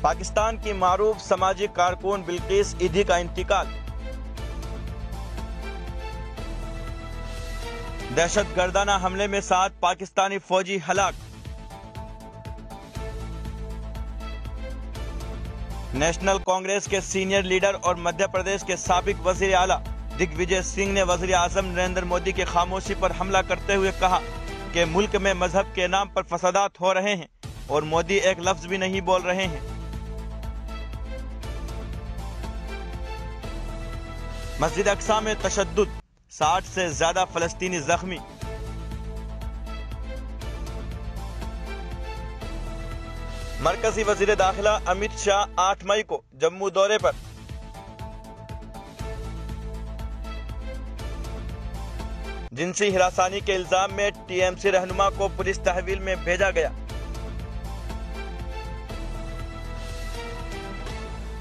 पाकिस्तान की मारूफ समाजी कारकुन बिल्किस ईदी का इंतकाल। दहशतगर्दाना हमले में 7 पाकिस्तानी फौजी हलाक। नेशनल कांग्रेस के सीनियर लीडर और मध्य प्रदेश के साबिक वजीर आला दिग्विजय सिंह ने वजीर आजम नरेंद्र मोदी की खामोशी पर हमला करते हुए कहा कि मुल्क में मजहब के नाम पर फसादात हो रहे हैं और मोदी एक लफ्ज भी नहीं बोल रहे हैं। मस्जिद अक्सा में तशद्दुद, 60 से ज्यादा फलस्तीनी जख्मी। मरकजी वजीर दाखिला अमित शाह 8 मई को जम्मू दौरे पर। जिनसी हिरासानी के इल्जाम में टीएमसी रहनुमा को पुलिस तहवील में भेजा गया।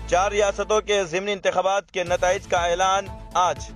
4 रियासतों के ज़िमनी इंतखाबात के नताइज का ऐलान आज।